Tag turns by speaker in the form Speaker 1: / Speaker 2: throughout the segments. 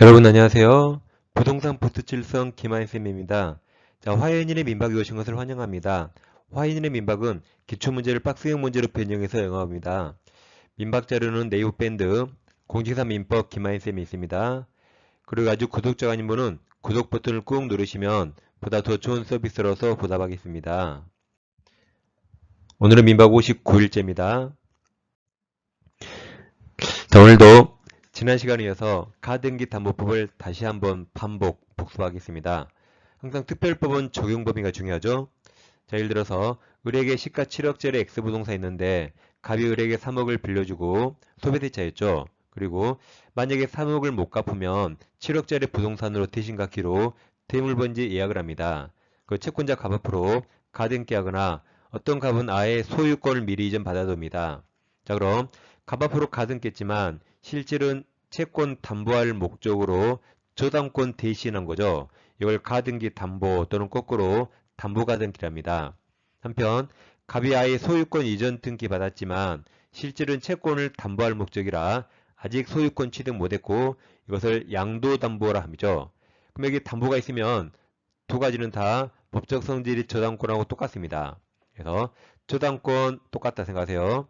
Speaker 1: 여러분 안녕하세요. 부동산 포스트칠성 김하인쌤입니다. 자, 화해인의 민박에 오신 것을 환영합니다. 화해인의 민박은 기출문제를 박스형 문제로 변형해서 영어합니다. 민박 자료는 네이버 밴드 공지사 민법 김하인쌤이 있습니다. 그리고 아주 구독자가 아닌 분은 구독 버튼을 꾹 누르시면 보다 더 좋은 서비스로서 보답하겠습니다. 오늘은 민박 59일째입니다. 자, 오늘도 지난 시간에 이어서 가등기 담보법을 다시 한번 복습하겠습니다. 항상 특별법은 적용 범위가 중요하죠. 자, 예를 들어서 을에게 시가 7억짜리 X부동산 있는데 갑이 을에게 3억을 빌려주고 소비대차였죠. 그리고 만약에 3억을 못 갚으면 7억짜리 부동산으로 대신갚기로 대물번지 예약을 합니다. 그 채권자 갑 앞으로 가등기하거나 어떤 갑은 아예 소유권을 미리 이전 받아둡니다. 자, 그럼 갑 앞으로 가등기했지만 실질은 채권 담보할 목적으로 저당권 대신한 거죠. 이걸 가등기 담보 또는 거꾸로 담보가등기랍니다. 한편 갑이 아예 소유권 이전 등기 받았지만 실질은 채권을 담보할 목적이라 아직 소유권 취득 못했고 이것을 양도담보라 함이죠. 그럼 여기 담보가 있으면 두 가지는 다 법적 성질이 저당권하고 똑같습니다. 그래서 저당권 똑같다 생각하세요.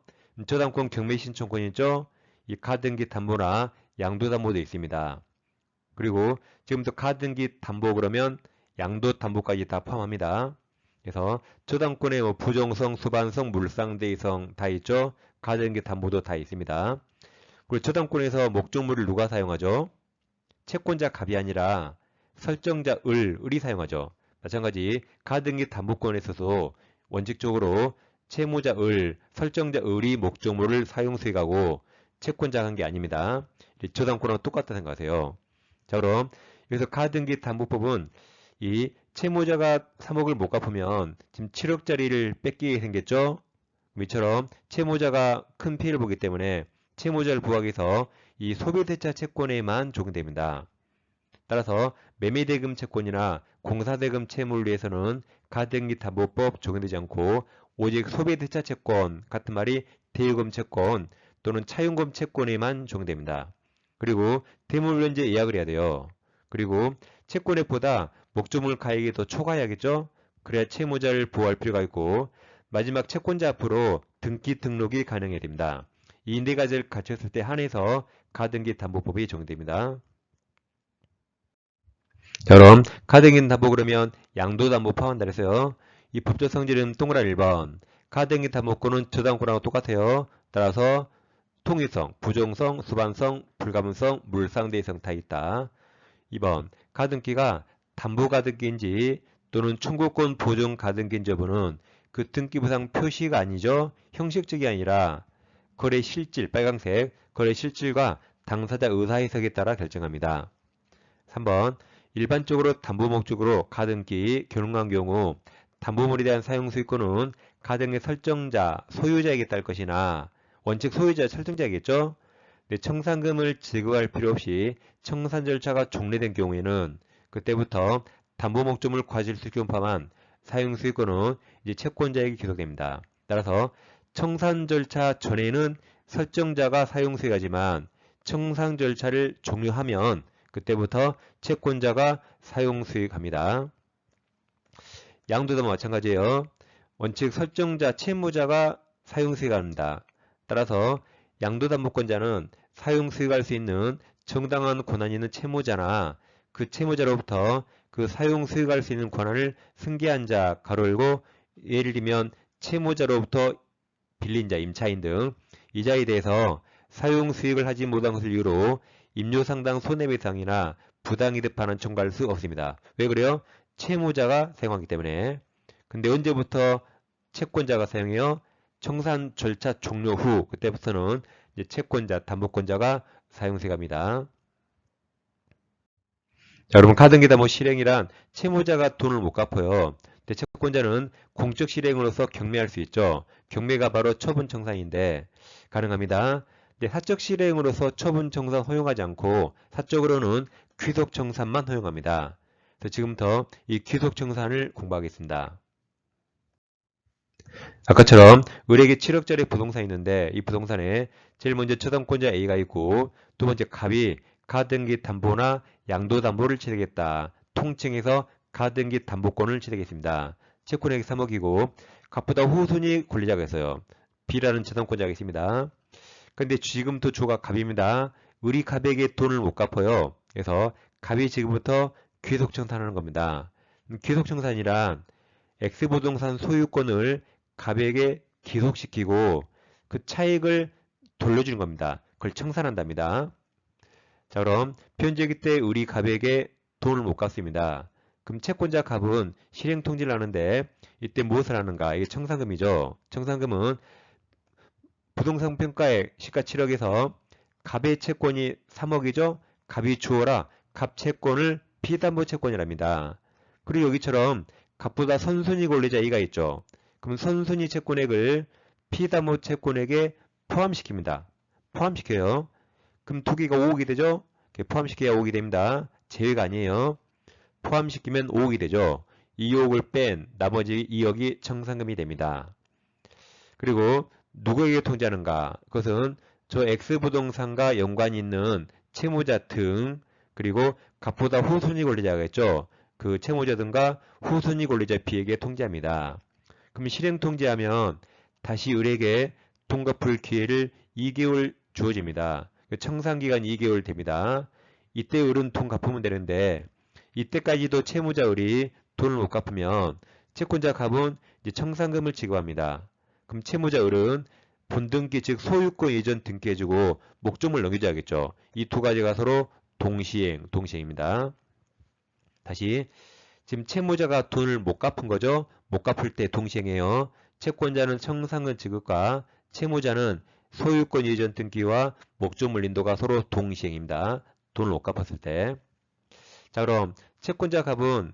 Speaker 1: 저당권 경매 신청권이 있죠. 이 가등기 담보나 양도담보도 있습니다. 그리고 지금부터 가등기 담보 그러면 양도담보까지 다 포함합니다. 그래서 저당권에 뭐 부정성, 수반성, 물상대의성 다 있죠. 가등기 담보도 다 있습니다. 그리고 저당권에서 목적물을 누가 사용하죠? 채권자 갑이 아니라 설정자 을이 사용하죠. 마찬가지 가등기 담보권에 있어서 원칙적으로 채무자 설정자 을이 목적물을 사용 수익하고 채권자가 한 게 아닙니다. 저당권하고 똑같다 생각하세요. 자, 그럼 여기서 가등기 담보법은 이 채무자가 3억을 못 갚으면 지금 7억짜리를 뺏기게 생겼죠? 이처럼 채무자가 큰 피해를 보기 때문에 채무자를 부하기 위해서 이 소비대차 채권에만 적용됩니다. 따라서 매매대금 채권이나 공사대금 채무를 위해서는 가등기 담보법 적용되지 않고 오직 소비대차 채권 같은 말이 대유금 채권 또는 차용금 채권에만 적용됩니다. 그리고 대물변제 예약을 해야 돼요. 그리고 채권액보다 목조물 가액이 더 초과해야겠죠? 그래야 채무자를 보호할 필요가 있고 마지막 채권자 앞으로 등기 등록이 가능해야 됩니다. 이 네 가지를 갖췄을 때 한해서 가등기 담보법이 적용됩니다. 자, 그럼 가등기 담보 그러면 양도담보 포함한다 그랬어요. 이 법적 성질은 동그라미 1번. 가등기 담보권은 저당권하고 똑같아요. 따라서 통일성, 부정성, 수반성, 불가분성, 물상대성 다 있다. 2번. 가등기가 담보가등기인지 또는 청구권 보증 가등기인지 여부는 그 등기부상 표시가 아니죠. 형식적이 아니라 거래 실질, 빨강색, 거래 실질과 당사자 의사해석에 따라 결정합니다. 3번. 일반적으로 담보 목적으로 가등기 결혼한 경우 담보물에 대한 사용 수익권은 가등기 설정자, 소유자에게 딸 것이나 원칙 소유자 설정자겠죠? 근데 청산금을 제거할 필요 없이 청산 절차가 종료된 경우에는 그때부터 담보 목적물 과실수익권 포함한 사용 수익권은 이제 채권자에게 귀속됩니다. 따라서 청산 절차 전에는 설정자가 사용 수익하지만 청산 절차를 종료하면 그때부터 채권자가 사용 수익합니다. 양도도 마찬가지예요. 원칙 설정자 채무자가 사용 수익합니다. 따라서 양도담보권자는 사용 수익할 수 있는 정당한 권한이 있는 채무자나 그 채무자로부터 그 사용 수익할 수 있는 권한을 승계한 자, 가로 열고 예를 들면 채무자로부터 빌린 자, 임차인 등 이자에 대해서 사용 수익을 하지 못한 것을 이유로 임료상당 손해배상이나 부당이득 반환 청구할 수 없습니다. 왜 그래요? 채무자가 사용하기 때문에. 근데 언제부터 채권자가 사용해요? 청산 절차 종료 후 그때부터는 이제 채권자, 담보권자가 사용수익합니다. 자, 여러분 가등기 담보 실행이란 채무자가 돈을 못 갚아요. 근데 채권자는 공적 실행으로서 경매할 수 있죠. 경매가 바로 처분 청산인데 가능합니다. 근데 사적 실행으로서 처분 청산 허용하지 않고 사적으로는 귀속 청산만 허용합니다. 그래서 지금부터 이 귀속 청산을 공부하겠습니다. 아까처럼 을에게 7억짜리 부동산이 있는데 이 부동산에 제일 먼저 저당권자 A가 있고 두 번째 갑이 가등기 담보나 양도 담보를 취득했다. 통칭해서 가등기 담보권을 취득했습니다. 채권액이 3억이고 갑보다 후순위 권리자가 있어요. B라는 저당권자가 있습니다. 근데 지금부터 조가 갑입니다. 우리 갑에게 돈을 못 갚아요. 그래서 갑이 지금부터 귀속청산하는 겁니다. 귀속청산이란 X부동산 소유권을 갑에게 귀속시키고 그 차익을 돌려주는 겁니다. 그걸 청산한답니다. 자, 그럼 변제기 때 우리 갑에게 돈을 못 갚습니다. 그럼 채권자 갑은 실행통지를 하는데 이때 무엇을 하는가? 이게 청산금이죠. 청산금은 부동산 평가액 시가 7억에서 갑의 채권이 3억이죠. 갑이 주어라 갑 채권을 피담보 채권이랍니다. 그리고 여기처럼 갑보다 선순위 권리자 A가 있죠. 그럼 선순위 채권액을 피담보 채권액에 포함시킵니다. 포함시켜요. 그럼 두 개가 5억이 되죠. 포함시켜야 5억이 됩니다. 제외가 아니에요. 포함시키면 5억이 되죠. 2억을 뺀 나머지 2억이 청산금이 됩니다. 그리고 누구에게 통지하는가? 그것은 저 X부동산과 연관이 있는 채무자 등 그리고 갑보다 후순위 권리자가 있죠. 그 채무자 등과 후순위 권리자 B에게 통지합니다. 그럼 실행 통지하면 다시 을에게 돈 갚을 기회를 2개월 주어집니다. 청산기간 2개월 됩니다. 이때 을은 돈 갚으면 되는데 이때까지도 채무자 을이 돈을 못 갚으면 채권자 갑은 이제 청산금을 지급합니다. 그럼 채무자 을은 본등기 즉 소유권 이전 등기해주고 목적물 넘겨줘야겠죠. 이 두 가지가 서로 동시행입니다. 다시 지금 채무자가 돈을 못 갚은 거죠. 못 갚을 때 동시행해요. 채권자는 청산금 지급과 채무자는 소유권 이전 등기와 목적물 인도가 서로 동시행입니다. 돈을 못 갚았을 때. 자, 그럼 채권자 갑은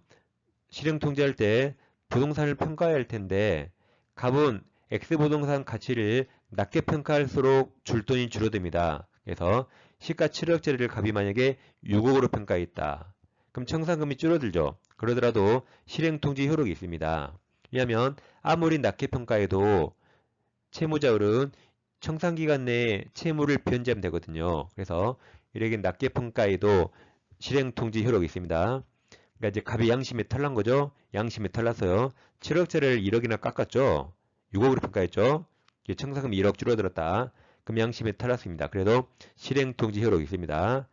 Speaker 1: 실행 통지할 때 부동산을 평가해야 할 텐데 갑은 X부동산 가치를 낮게 평가할수록 줄 돈이 줄어듭니다. 그래서 시가 7억짜리를 갑이 만약에 6억으로 평가했다. 그럼 청산금이 줄어들죠. 그러더라도 실행 통지 효력이 있습니다. 왜냐하면 아무리 낮게 평가해도 채무자율은 청산기간 내에 채무를 변제하면 되거든요. 그래서 이렇게 낮게 평가해도 실행 통지 효력이 있습니다. 그러니까 이제 갑이 양심에 탈난 거죠. 양심에 탈났어요. 7억짜리를 1억이나 깎았죠. 6억으로 평가했죠. 청산금 1억 줄어들었다. 그럼 양심에 탈났습니다. 그래도 실행 통지 효력이 있습니다.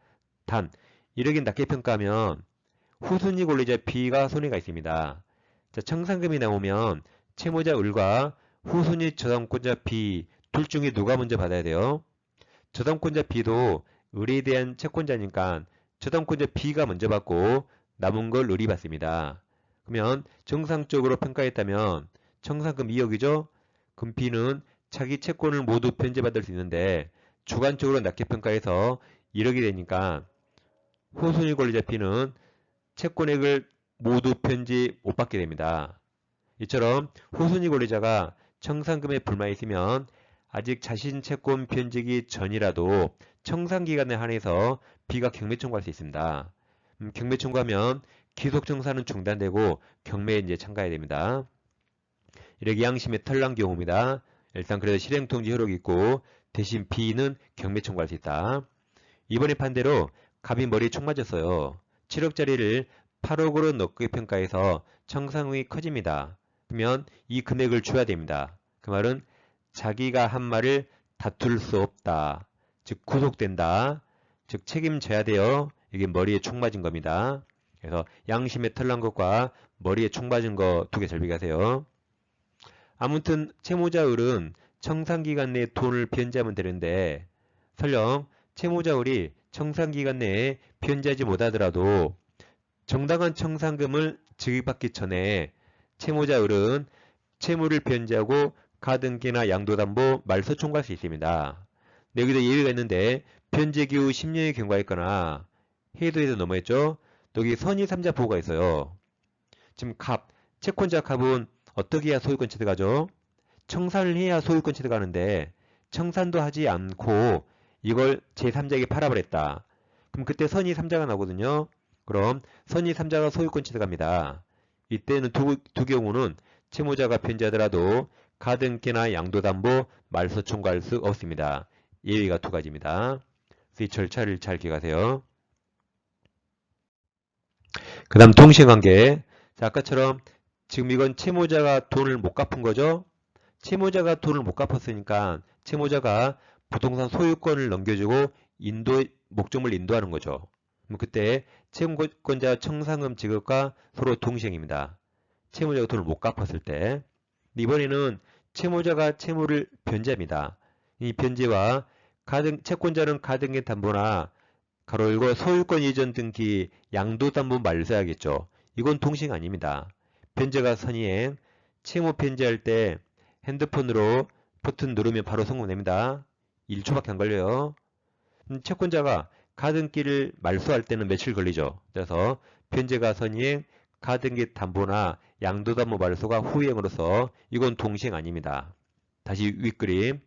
Speaker 1: 단 1억이 낮게 평가하면 후순위 권리자 B가 손해가 있습니다. 자, 청산금이 나오면 채무자 을과 후순위 저당권자 B 둘 중에 누가 먼저 받아야 돼요? 저당권자 B도 을에 대한 채권자니까 저당권자 B가 먼저 받고 남은 걸 을이 받습니다. 그러면 정상적으로 평가했다면 청산금 2억이죠? 그럼 B는 자기 채권을 모두 변제받을 수 있는데 주관적으로 낮게 평가해서 1억이 되니까 후순위 권리자 B는 채권액을 모두 변제 못 받게 됩니다. 이처럼 후순위 권리자가 청산금에 불만이 있으면 아직 자신 채권 변제기 전이라도 청산기간에 한해서 B가 경매 청구할 수 있습니다. 경매 청구하면 기속청산은 중단되고 경매에 이제 참가해야 됩니다. 이렇게 양심에 털난 경우입니다. 일단 그래도 실행통지 효력이 있고 대신 B는 경매 청구할 수 있다. 이번에 반대로 갑이 머리에 총 맞았어요. 7억짜리를 8억으로 높게 평가해서 청산금이 커집니다. 그러면 이 금액을 줘야 됩니다. 그 말은 자기가 한 말을 다툴 수 없다. 즉 구속된다. 즉 책임져야 돼요. 이게 머리에 총 맞은 겁니다. 그래서 양심에 털난 것과 머리에 총 맞은 거 두 개 잘 비교하세요. 아무튼 채무자 을은 청산기간 내에 돈을 변제하면 되는데 설령 채무자 을이 청산기간 내에 변제하지 못하더라도 정당한 청산금을 지급받기 전에 채무자 을은 채무를 변제하고 가등기나 양도담보 말소 청구할 수 있습니다. 여기도 예외가 있는데 변제기 후 10년이 경과했거나 해도에서 넘어했죠. 또 여기 선의3자 보호가 있어요. 지금 갑, 채권자 갑은 어떻게 해야 소유권 취득하죠? 청산을 해야 소유권 취득하는데 청산도 하지 않고 이걸 제3자에게 팔아버렸다. 그럼 그때 선의3자가 나오거든요. 그럼 선의3자가 소유권 취득합니다. 이때는 두 경우는 채무자가 변제하더라도 가등기나 양도담보 말소 청구할 수 없습니다. 예외가 두 가지입니다. 이 절차를 잘 기억하세요. 그 다음 동시행관계. 자, 아까처럼 지금 이건 채무자가 돈을 못 갚은 거죠. 채무자가 돈을 못 갚았으니까 채무자가 부동산 소유권을 넘겨주고 목적물 인도하는 거죠. 그럼 그때 채무권자 청산금 지급과 서로 동시행입니다. 채무자가 돈을 못 갚았을 때. 이번에는 채무자가 채무를 변제합니다. 이 변제와 채권자는 가등기 담보나 가로 열고 소유권 이전 등기 양도담보 말소해야겠죠. 이건 동시행 아닙니다. 변제가 선이행, 채무 변제할 때 핸드폰으로 버튼 누르면 바로 성공됩니다. 1초밖에 안 걸려요. 채권자가 가등기를 말소할 때는 며칠 걸리죠. 그래서 변제가 선이행, 가등기 담보나 양도담보 말소가 후행으로서 이건 동시행 아닙니다. 다시 윗그림.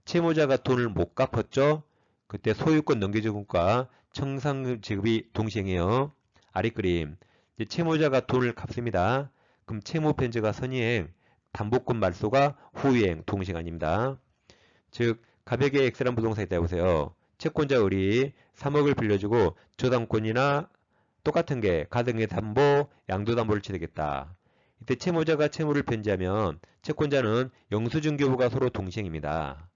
Speaker 1: 채무자가 돈을 못 갚았죠. 그때 소유권 넘겨주금과 청산금 지급이 동시행해요. 아랫그림. 채무자가 돈을 갚습니다. 그럼 채무 변제가 선이행, 담보권 말소가 후이행, 동시행 아닙니다. 즉 가백의 X란 부동산이 있다 보세요. 채권자 을이 3억을 빌려주고 저당권이나 똑같은 게 가등기 담보, 양도담보를 치르겠다. 이때 채무자가 채무를 변제하면 채권자는 영수증 교부가 서로 동시행입니다.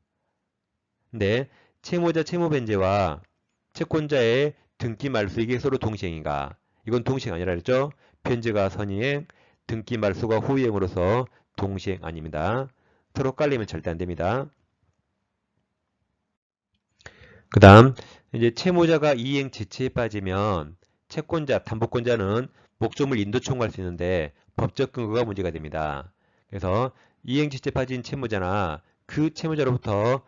Speaker 1: 근데 채무자 채무 변제와 채권자의 등기 말소 이게 서로 동시행인가? 이건 동시행 아니라 그랬죠? 변제가 선이행, 등기 말소가 후이행으로서 동시행 아닙니다. 서로 깔리면 절대 안 됩니다. 그 다음 이제 채무자가 이행 지체에 빠지면 채권자, 담보권자는 목적물 인도 청구할 수 있는데 법적 근거가 문제가 됩니다. 그래서 이행 지체에 빠진 채무자나 그 채무자로부터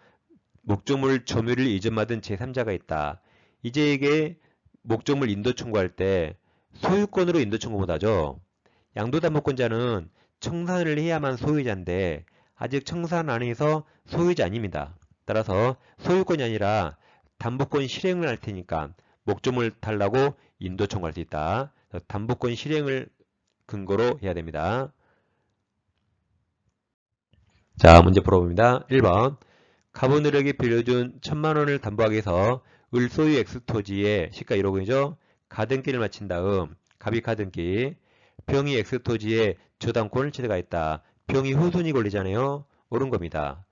Speaker 1: 목적물 점유를 이전받은 제3자가 있다. 이제 이게 목적물 인도 청구할 때 소유권으로 인도 청구 못하죠. 양도담보권자는 청산을 해야만 소유자인데 아직 청산 안에서 소유자 아닙니다. 따라서 소유권이 아니라 담보권 실행을 할 테니까 목적물 달라고 인도 청구할 수 있다. 담보권 실행을 근거로 해야 됩니다. 자, 문제 풀어봅니다. 1번. 갑오늘에게 빌려준 1000만원을 담보하기 위해서 을 소유 X토지에 시가 1억 원이죠. 가등기를 마친 다음 갑이 가등기, 병이 X토지에 저당권을 취득하였다. 병이 후손이 권리잖아요. 옳은 겁니다.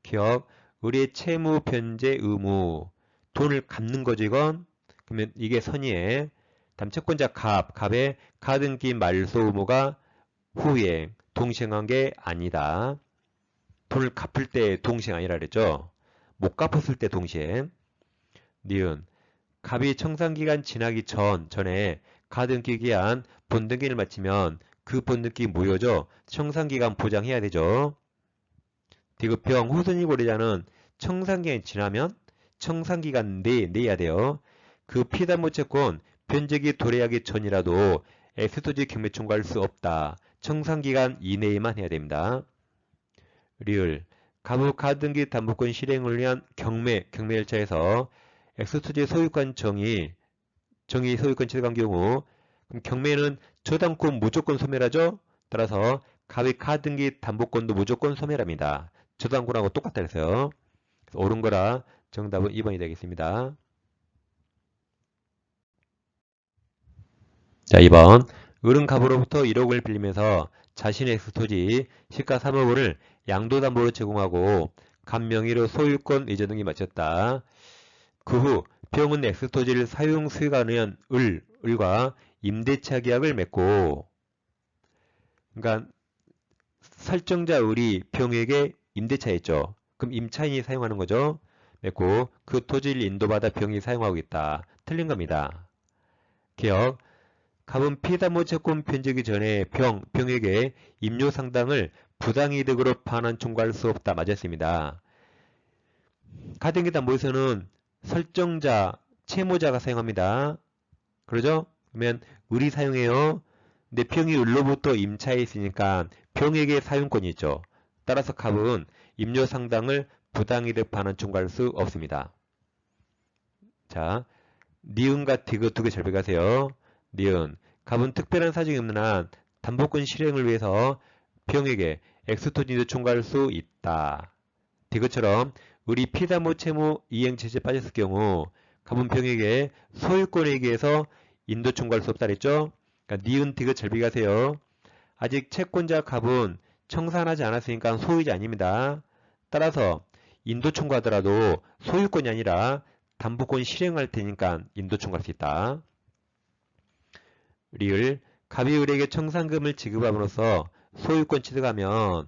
Speaker 1: 기억, 을의 채무 변제 의무, 돈을 갚는 거죠 이건. 그러면 이게 선이에 다음 채권자 갑의 가등기 말소 의무가 후행, 동시행한 게 아니다. 돈을 갚을 때 동시행 아니라 그랬죠. 못 갚았을 때 동시행. 니은 갑이 청산기간 지나기 전에 가등기 기한 본등기를 마치면 그 본등기 무효죠. 청산기간 보장해야 되죠. 디귿평 후손이 권리자는 청산기간이 지나면 청산기간 내에 내야 돼요. 그 피담보 채권 변제기 도래하기 전이라도 X토지 경매 청구할 수 없다. 청산기간 이내에만 해야 됩니다. 리을 갑의 가등기 담보권 실행을 위한 경매 절차에서 X토지 소유권 정의 소유권 취득한 경우 그럼 경매는 저당권 무조건 소멸하죠. 따라서 갑의 가등기 담보권도 무조건 소멸합니다. 저당권하고 똑같다 그래서요. 옳은 거라 정답은 2번이 되겠습니다. 자, 2번. 을은 갑으로부터 1억을 빌리면서 자신의 X토지 시가 3억 원을 양도담보로 제공하고 갑 명의로 소유권 이전 등기 마쳤다. 그 후 병은 X토지를 사용 수익에 의한 을과 임대차 계약을 맺고, 그러니까 설정자 을이 병에게 임대차했죠. 그럼 임차인이 사용하는 거죠. 맺고 그 토지를 인도받아 병이 사용하고 있다. 틀린 겁니다. 기억. 갑은 피담보 채권 변제기 전에 병에게 임료 상당을 부당이득으로 반환 청구할 수 없다. 맞았습니다. 가등기 담보에서는 설정자, 채무자가 사용합니다. 그러죠? 그러면 을이 사용해요. 근데 병이 을로부터 임차해 있으니까 병에게 사용권이 있죠. 따라서 갑은 임료 상당을 부당이득 반환 청구할 수 없습니다. 자, 니은과 디귿 두 개 잘 배가세요. 니은 갑은 특별한 사정이 없는 한 담보권 실행을 위해서 병에게 X토지도 청구할 수 있다. 디귿처럼 을이 피담보 채무 이행 제재에 빠졌을 경우 가문 병에게 소유권에 의해서 인도 청구할 수 없다 그랬죠? 그러니까 니은 디귿 잘 비교하세요. 아직 채권자 갑은 청산하지 않았으니까 소유자 아닙니다. 따라서 인도 청구하더라도 소유권이 아니라 담보권 실행할 테니까 인도 청구할 수 있다. 리을 갑이 을에게 청산금을 지급함으로써 소유권 취득하면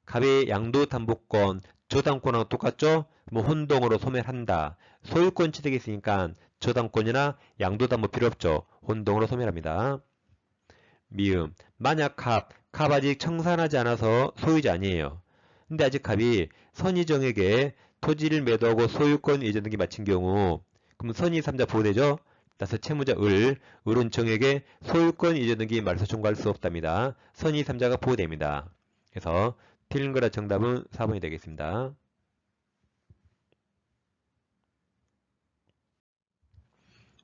Speaker 1: 갑의 양도담보권 저당권하고 똑같죠? 뭐 혼동으로 소멸한다. 소유권 취득이 있으니까 저당권이나 양도담보 필요 없죠. 혼동으로 소멸합니다. 미음 만약 갑 아직 청산하지 않아서 소유자 아니에요. 근데 아직 갑이 선의정에게 토지를 매도하고 소유권 이전 등기 마친 경우 그럼 선의 3자 보호되죠? 따라서 채무자 을은 정에게 소유권 이전 등기 말소 청구할 수 없답니다. 선의 3자가 보호됩니다. 그래서 틀린 거라 정답은 4번이 되겠습니다.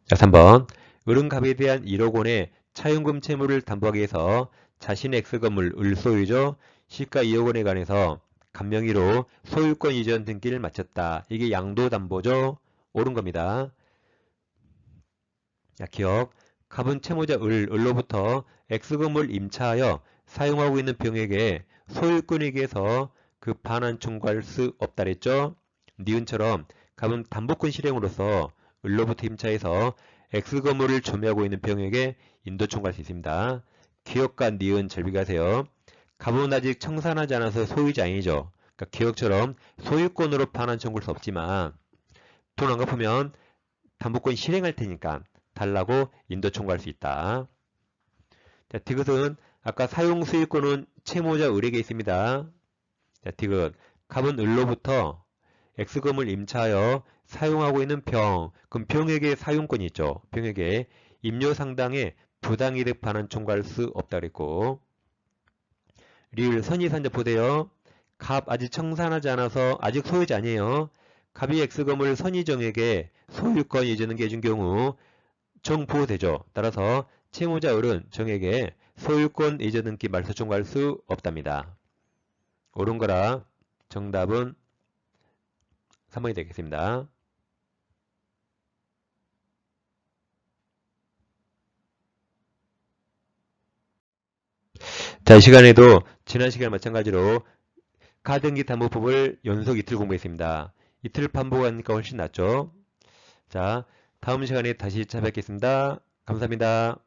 Speaker 1: 자, 3번 을은 갑에 대한 1억 원의 차용금 채무를 담보하기 위해서 자신의 X건물 을소유죠. 시가 2억 원에 관해서 간명의로 소유권 이전 등기를 마쳤다. 이게 양도담보죠. 옳은 겁니다. 자, 기억. 갑은 채무자 을로부터 X건물 임차하여 사용하고 있는 병에게 소유권에 의해서 그 반환 청구할 수 없다 그랬죠. 니은처럼 갑은 담보권 실행으로서 을로부터 임차해서 X건물을 점유하고 있는 병에게 인도 청구할 수 있습니다. 기억과 니은 잘 비교하세요. 갑은 아직 청산하지 않아서 소유자 아니죠. 그러니까 기억처럼 소유권으로 반환 청구할 수 없지만 돈 안 갚으면 담보권 실행할 테니까 달라고 인도 청구할 수 있다. 자, 디귿은 아까 사용 소유권은 채무자 을에게 있습니다. 자, 디귿 갑은 을로부터 X금을 임차하여 사용하고 있는 병, 그럼 병에게 사용권이 있죠. 병에게 임료 상당의 부당이득 반환 청구할 수 없다 그랬고 리을 선의산자 보세요. 갑 아직 청산하지 않아서 아직 소유자 아니에요. 갑이 X금을 선의정에게 소유권 이전등기 해준 경우 정 보호되죠. 따라서 채무자 을은 정에게 소유권 이전등기 말소 청구할 수 없답니다. 옳은 거라 정답은 3번이 되겠습니다. 자, 이 시간에도 지난 시간 마찬가지로 가등기 담보법을 연속 이틀 공부했습니다. 이틀 반복하니까 훨씬 낫죠. 자, 다음 시간에 다시 찾아뵙겠습니다. 감사합니다.